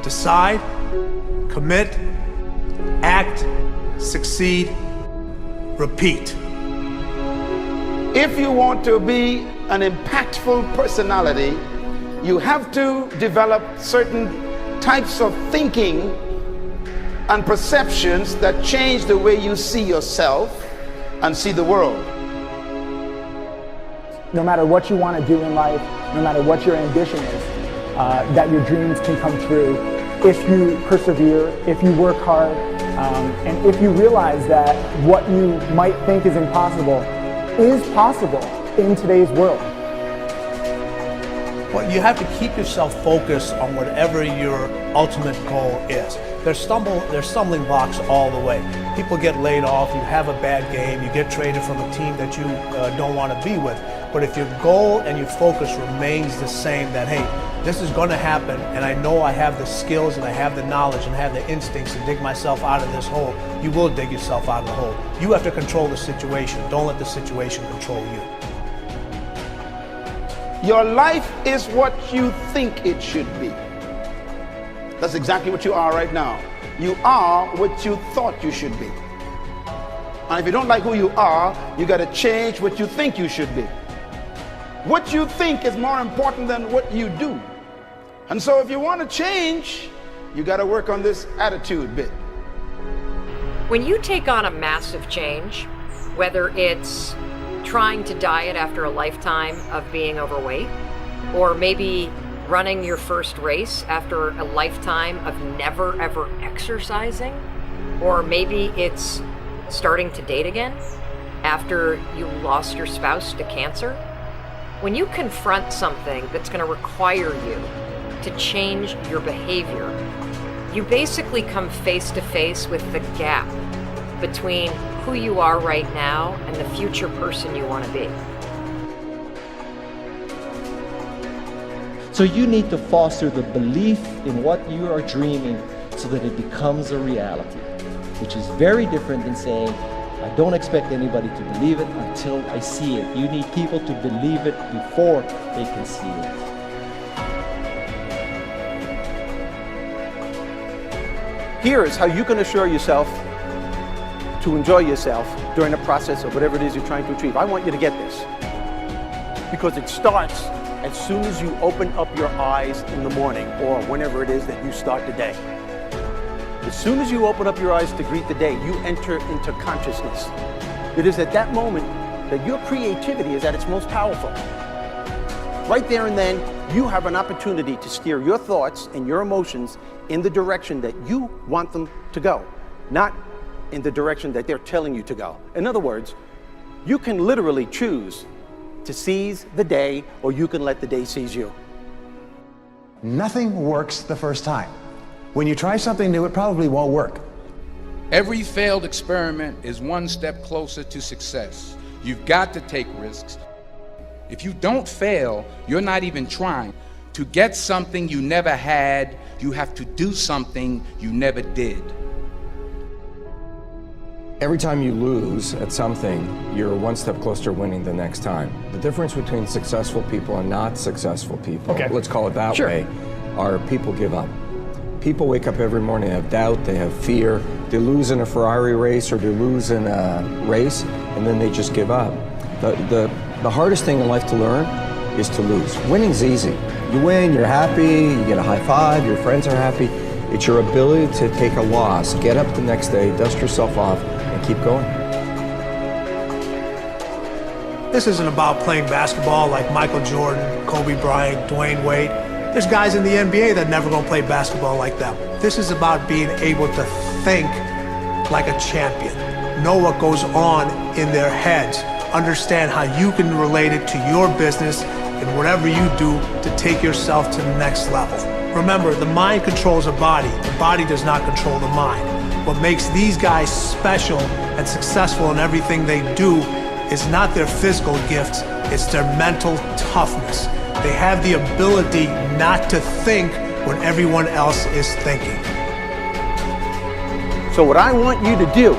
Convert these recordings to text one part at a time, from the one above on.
Decide, commit, act, succeed, repeat. If you want to be an impactful personality, you have to develop certain types of thinking and perceptions that change the way you see yourself and see the world. No matter what you want to do in life, no matter what your ambition is, that your dreams can come true if you persevere, if you work hard, and if you realize that what you might think is impossible is possible in today's world. Well, you have to keep yourself focused on whatever your ultimate goal is. There's stumbling blocks all the way. People get laid off, you have a bad game, you get traded from a team that you don't want to be with. But if your goal and your focus remains the same, that hey, this is going to happen, and I know I have the skills and I have the knowledge and I have the instincts to dig myself out of this hole, you will dig yourself out of the hole. You have to control the situation. Don't let the situation control you. Your life is what you think it should be. That's exactly what you are right now. You are what you thought you should be. And if you don't like who you are, you got to change what you think you should be. What you think is more important than what you do. And so if you want to change, you got to work on this attitude bit. When you take on a massive change, whether it's trying to diet after a lifetime of being overweight, or maybe running your first race after a lifetime of never ever exercising, or maybe it's starting to date again after you lost your spouse to cancer, when you confront something that's going to require you to change your behavior, you basically come face to face with the gap between who you are right now and the future person you want to be. So you need to foster the belief in what you are dreaming so that it becomes a reality, which is very different than saying, I don't expect anybody to believe it until I see it. You need people to believe it before they can see it. Here is how you can assure yourself to enjoy yourself during the process of whatever it is you're trying to achieve. I want you to get this, because it starts as soon as you open up your eyes in the morning, or whenever it is that you start the day. As soon as you open up your eyes to greet the day, you enter into consciousness. It is at that moment that your creativity is at its most powerful. Right there and then, you have an opportunity to steer your thoughts and your emotions in the direction that you want them to go, not in the direction that they're telling you to go. In other words, you can literally choose to seize the day, or you can let the day seize you. Nothing works the first time. When you try something new, it probably won't work. Every failed experiment is one step closer to success. You've got to take risks. If you don't fail, you're not even trying. To get something you never had, you have to do something you never did. Every time you lose at something, you're one step closer to winning the next time. The difference between successful people and not successful people, let's call it that way, are people give up. People wake up every morning, they have doubt, they have fear, they lose in a Ferrari race or they lose in a race, and then they just give up. The hardest thing in life to learn is to lose. Winning's easy. You win, you're happy, you get a high five, your friends are happy. It's your ability to take a loss, get up the next day, dust yourself off, and keep going. This isn't about playing basketball like Michael Jordan, Kobe Bryant, Dwayne Wade. There's guys in the NBA that never gonna play basketball like them. This is about being able to think like a champion, know what goes on in their heads, understand how you can relate it to your business and whatever you do to take yourself to the next level. Remember, the mind controls the body does not control the mind. What makes these guys special and successful in everything they do is not their physical gifts, it's their mental toughness. They have the ability not to think when everyone else is thinking. So what I want you to do,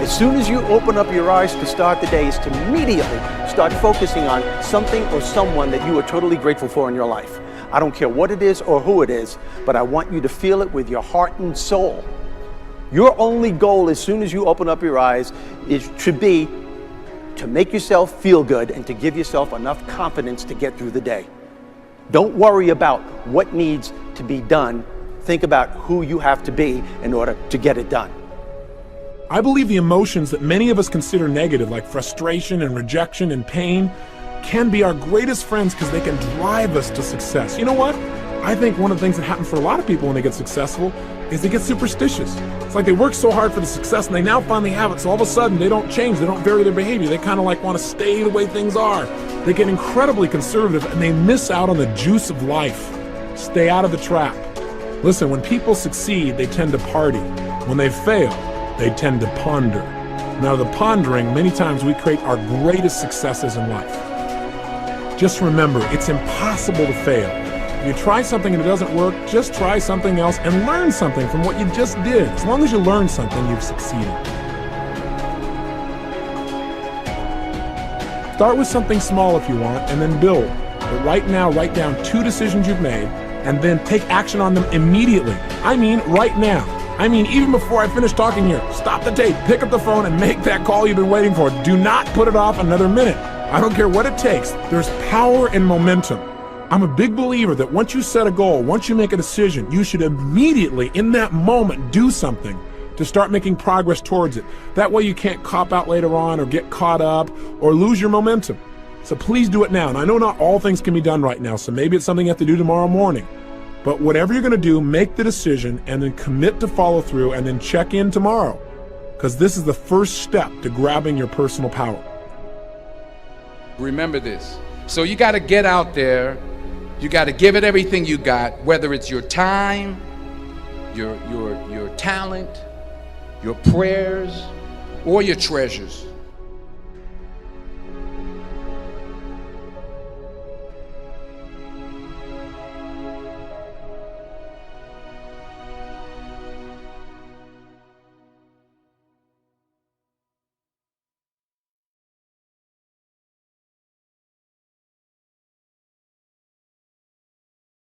as soon as you open up your eyes to start the day, is to immediately start focusing on something or someone that you are totally grateful for in your life. I don't care what it is or who it is, but I want you to feel it with your heart and soul. Your only goal as soon as you open up your eyes should be to make yourself feel good and to give yourself enough confidence to get through the day. Don't worry about what needs to be done. Think about who you have to be in order to get it done. I believe the emotions that many of us consider negative, like frustration and rejection and pain, can be our greatest friends because they can drive us to success. You know what? I think one of the things that happens for a lot of people when they get successful is they get superstitious. It's like they work so hard for the success and they now finally have it, so all of a sudden they don't change, they don't vary their behavior, they kind of like want to stay the way things are. They get incredibly conservative and they miss out on the juice of life. Stay out of the trap. Listen, when people succeed, they tend to party. When they fail, they tend to ponder. Now, the pondering, many times we create our greatest successes in life. Just remember, it's impossible to fail. If you try something and it doesn't work, just try something else and learn something from what you just did. As long as you learn something, you've succeeded. Start with something small if you want, and then build. But right now, write down 2 decisions you've made, and then take action on them immediately. I mean, right now. I mean, even before I finish talking here, stop the tape, pick up the phone, and make that call you've been waiting for. Do not put it off another minute. I don't care what it takes. There's power in momentum. I'm a big believer that once you set a goal, once you make a decision, you should immediately, in that moment, do something to start making progress towards it. That way you can't cop out later on or get caught up or lose your momentum. So please do it now. And I know not all things can be done right now, so maybe it's something you have to do tomorrow morning. But whatever you're going to do, make the decision and then commit to follow through and then check in tomorrow. Because this is the first step to grabbing your personal power. Remember this. So you got to get out there. You got to give it everything you got, whether it's your time, your talent, your prayers, or your treasures.